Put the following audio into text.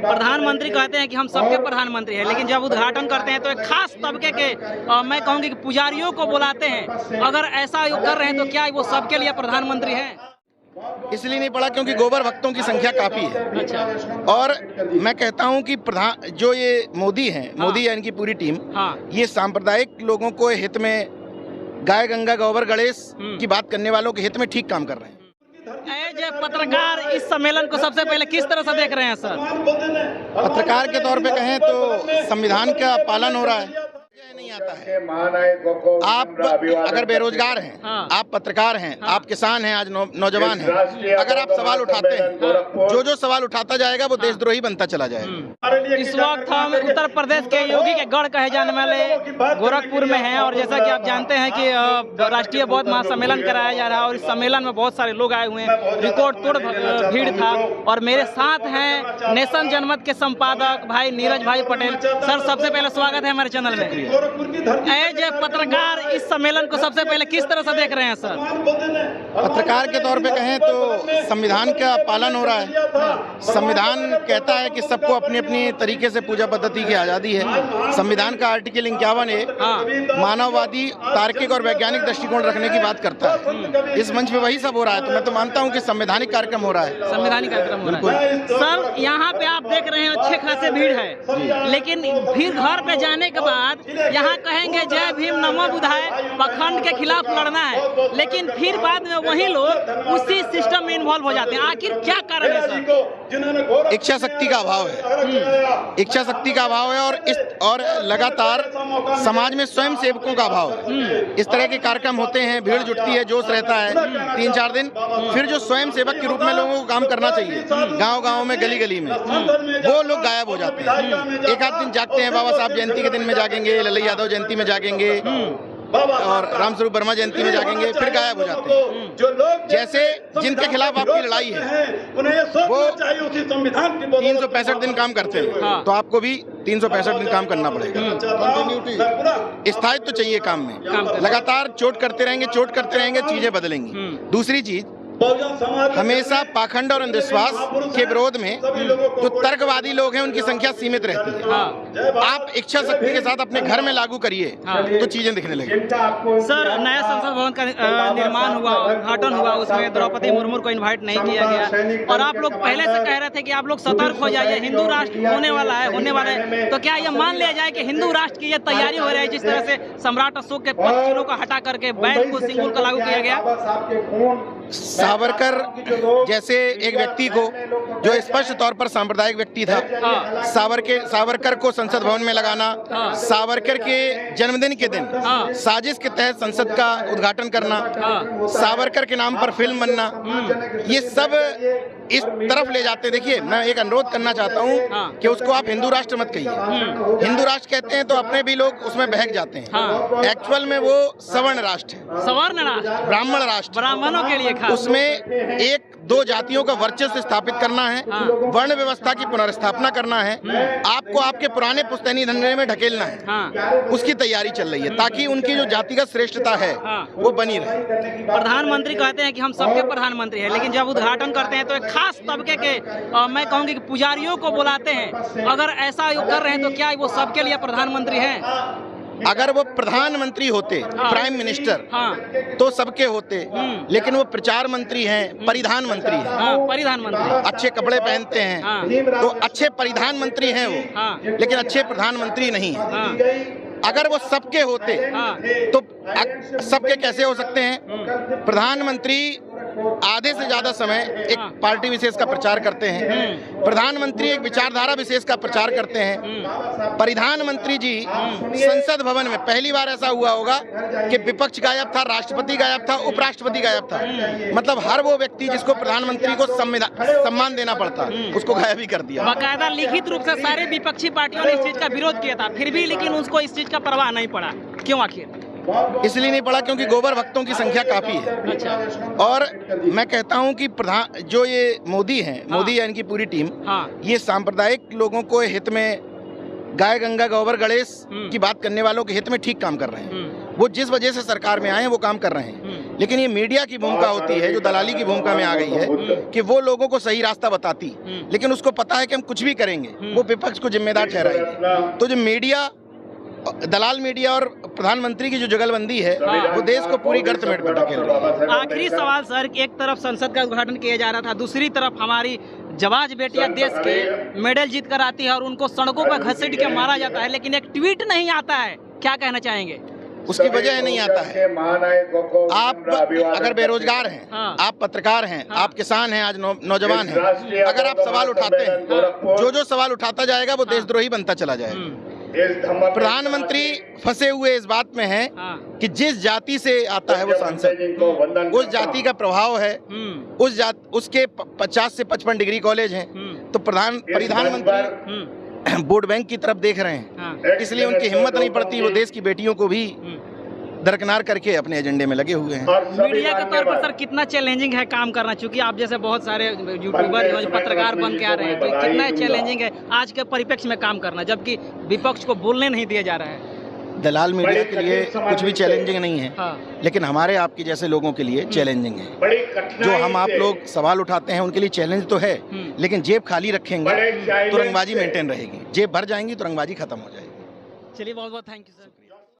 प्रधानमंत्री कहते हैं कि हम सबके प्रधानमंत्री हैं, लेकिन जब उद्घाटन करते हैं तो एक खास तबके के मैं कहूँगी कि पुजारियों को बुलाते हैं। अगर ऐसा कर रहे हैं तो क्या वो सबके लिए प्रधानमंत्री हैं? इसलिए नहीं पड़ा क्योंकि गोबर भक्तों की संख्या काफी है। अच्छा। और मैं कहता हूं कि जो ये मोदी हैं, मोदी या इनकी पूरी टीम, ये सांप्रदायिक लोगों को हित में, गाय गंगा गोबर गणेश की बात करने वालों के हित में ठीक काम कर रहे हैं। एज पत्रकार इस सम्मेलन को सबसे पहले किस तरह से देख रहे हैं सर? पत्रकार के तौर पे कहें तो संविधान का पालन हो रहा है, नहीं आता है। आप अगर बेरोजगार हैं, आप पत्रकार हैं, आप किसान हैं, आज नौजवान हैं, अगर आप सवाल उठाते हैं, जो सवाल उठाता जाएगा वो देशद्रोही बनता चला जाएगा। इस वक्त हम उत्तर प्रदेश के योगी के गढ़ कहे जाने वाले गोरखपुर में हैं और जैसा कि आप जानते हैं कि राष्ट्रीय बौद्ध महासम्मेलन कराया जा रहा है और इस सम्मेलन में बहुत सारे लोग आए हुए हैं, रिकॉर्ड तोड़ भीड़ था। और मेरे साथ हैं नेशन जनमत के संपादक भाई नीरज भाई पटेल। सर, सबसे पहले स्वागत है हमारे चैनल में। एज पत्रकार इस सम्मेलन को सबसे पहले किस तरह से देख रहे हैं सर? पत्रकार के तौर पे कहें तो संविधान का पालन हो रहा है। संविधान कहता है कि सबको अपनी अपनी तरीके से पूजा पद्धति की आज़ादी है। संविधान का आर्टिकल 51A मानववादी, तार्किक और वैज्ञानिक दृष्टिकोण रखने की बात करता है। इस मंच पे वही सब हो रहा है, तो मैं तो मानता हूँ कि संवैधानिक कार्यक्रम हो रहा है। संवैधानिक कार्यक्रम हो रहा है। सर, यहाँ पे आप देख रहे हैं अच्छे खासे भीड़ है, लेकिन फिर घर पे जाने के बाद यहाँ कहेंगे जय भीम नमो बुद्धाय, पाखंड के खिलाफ लड़ना है, लेकिन फिर बाद में वही लोग उसी सिस्टम में इन्वॉल्व हो जाते हैं। आखिर क्या कारण है सर? इच्छा शक्ति का अभाव है। इच्छा शक्ति का अभाव है और लगातार समाज में स्वयं सेवकों का अभाव है। इस तरह के कार्यक्रम होते हैं, भीड़ जुटती है, जोश रहता है 3-4 दिन, फिर जो स्वयं सेवक के रूप में लोगों को काम करना चाहिए गांव-गांव में, गली-गली में, वो लोग गायब हो जाते हैं। एक आध दिन जागते हैं, बाबा साहब जयंती के दिन में जागेंगे, लल्लू यादव जयंती में जागेंगे और रामस्वरूप वर्मा जयंती में जागेंगे, फिर गायब हो जाते हैं। जैसे जिनके खिलाफ आपकी लड़ाई है वो 365 दिन काम करते हैं, तो आपको भी 365 दिन काम करना पड़ेगा। स्थायित्व तो चाहिए काम में, लगातार चोट करते रहेंगे, चीजें बदलेंगी। दूसरी चीज, हमेशा पाखंड और अंधविश्वास के विरोध में जो तर्कवादी लोग हैं उनकी संख्या सीमित रहती है। आप इच्छा शक्ति के साथ अपने घर में लागू करिए तो चीजें दिखने लगेंगी। सर, नया संसद भवन का निर्माण हुआ, उद्घाटन हुआ, उसमें द्रौपदी मुर्मू को इनवाइट नहीं किया गया और आप लोग पहले से कह रहे थे कि आप लोग सतर्क हो जाइए, हिंदू राष्ट्र होने वाला है। तो क्या यह मान लिया जाए कि हिंदू राष्ट्र की यह तैयारी हो रही है, जिस तरह से सम्राट अशोक के 5 किलो का हटा करके बैन को, सिंगुल का लागू किया गया? सावरकर जैसे एक व्यक्ति को, जो स्पष्ट तौर पर सांप्रदायिक व्यक्ति था, सावरकर को संसद भवन में लगाना, सावरकर के जन्मदिन के दिन साजिश के तहत संसद का उद्घाटन करना, सावरकर के नाम पर फिल्म बनना, ये सब इस तरफ ले जाते हैं। देखिए, मैं एक अनुरोध करना चाहता हूँ कि उसको आप हिंदू राष्ट्र मत कहिए। हिंदू राष्ट्र कहते हैं तो अपने भी लोग उसमें बहक जाते हैं। एक्चुअल में वो सवर्ण राष्ट्र है, सवर्ण राष्ट्र, ब्राह्मण राष्ट्र, ब्राह्मणों के लिए। उसमें 1-2 जातियों का वर्चस्व स्थापित करना है, वर्ण व्यवस्था की पुनर्स्थापना करना है, आपको आपके पुराने पुश्तैनी धंधे में ढकेलना है। उसकी तैयारी चल रही है ताकि उनकी जो जातिगत श्रेष्ठता है वो बनी रहे। प्रधानमंत्री कहते हैं कि हम सबके प्रधानमंत्री हैं, लेकिन जब उद्घाटन करते हैं तो एक खास तबके के मैं कहूँगी कि पुजारियों को बुलाते हैं। अगर ऐसा कर रहे हैं तो क्या वो सबके लिए प्रधानमंत्री हैं? अगर वो प्रधानमंत्री होते, प्राइम मिनिस्टर, तो सबके होते, लेकिन वो प्रचार मंत्री हैं, परिधान मंत्री हैं। परिधान मंत्री अच्छे कपड़े पहनते हैं, तो अच्छे परिधान मंत्री हैं वो, लेकिन अच्छे प्रधानमंत्री नहीं है। अगर वो सबके होते तो सबके कैसे हो सकते हैं? प्रधानमंत्री आधे से ज्यादा समय एक पार्टी विशेष का प्रचार करते हैं, प्रधानमंत्री एक विचारधारा विशेष का प्रचार करते हैं। प्रधानमंत्री जी संसद भवन में पहली बार ऐसा हुआ होगा कि विपक्ष गायब था, राष्ट्रपति गायब था, उपराष्ट्रपति गायब था। मतलब हर वो व्यक्ति जिसको प्रधानमंत्री को सम्मान देना पड़ता, उसको गायब ही कर दिया। बाकायदा लिखित रूप से सारे विपक्षी पार्टियों ने इस चीज का विरोध किया था, फिर भी लेकिन उसको इस चीज का परवाह नहीं पड़ा। क्यों आखिर? इसलिए नहीं पड़ा क्योंकि गोबर भक्तों की संख्या काफी है। अच्छा। और मैं कहता हूं कि जो ये मोदी हैं, मोदी या इनकी पूरी टीम, ये सांप्रदायिक लोगों को हित में, गाय गंगा गोबर गणेश की बात करने वालों के हित में ठीक काम कर रहे हैं। वो जिस वजह से सरकार में आए हैं वो काम कर रहे हैं, लेकिन ये मीडिया की भूमिका होती है जो दलाली की भूमिका में आ गई है कि वो लोगों को सही रास्ता बताती, लेकिन उसको पता है कि हम कुछ भी करेंगे वो विपक्ष को जिम्मेदार ठहराएगी। तो जो मीडिया, दलाल मीडिया और प्रधानमंत्री की जो जुगलबंदी है वो देश को पूरी गर्त में धकेल रही है। आखिरी सवाल सर, एक तरफ संसद का उद्घाटन किया जा रहा था, दूसरी तरफ हमारी जवाज बेटियां देश के मेडल जीत कर आती है और उनको सड़कों पर घसीट के मारा जाता है, लेकिन एक ट्वीट नहीं आता है। क्या कहना चाहेंगे? उसकी वजह नहीं आता है। आप अगर बेरोजगार हैं, आप पत्रकार हैं, आप किसान हैं, आज नौजवान हैं, अगर आप सवाल उठाते हैं, जो सवाल उठाता जाएगा वो देशद्रोही बनता चला जाएगा। प्रधानमंत्री फंसे हुए इस बात में है कि जिस जाति से आता है वो सांसद, उस जाति का प्रभाव है, उसके 50 से 55 डिग्री कॉलेज हैं, तो प्रधानमंत्री वोट बैंक की तरफ देख रहे हैं, इसलिए उनकी हिम्मत नहीं पड़ती, वो देश की बेटियों को भी दरकिनार करके अपने एजेंडे में लगे हुए हैं। मीडिया के तौर पर सर कितना चैलेंजिंग है काम करना, क्योंकि आप जैसे बहुत सारे यूट्यूबर पत्रकार बन के आ रहे हैं, तो कितना चैलेंजिंग है आज के परिप्रेक्ष्य में काम करना, जबकि विपक्ष को बोलने नहीं दिया जा रहा है। दलाल मीडिया के लिए कुछ भी चैलेंजिंग नहीं है, लेकिन हमारे आपके जैसे लोगों के लिए चैलेंजिंग है। जो हम आप लोग सवाल उठाते हैं उनके लिए चैलेंज तो है, लेकिन जेब खाली रखेंगे तो रंगबाजी मेंटेन रहेगी, जेब भर जाएंगी तो रंगबाजी खत्म हो जाएगी। चलिए, बहुत बहुत थैंक यू सर।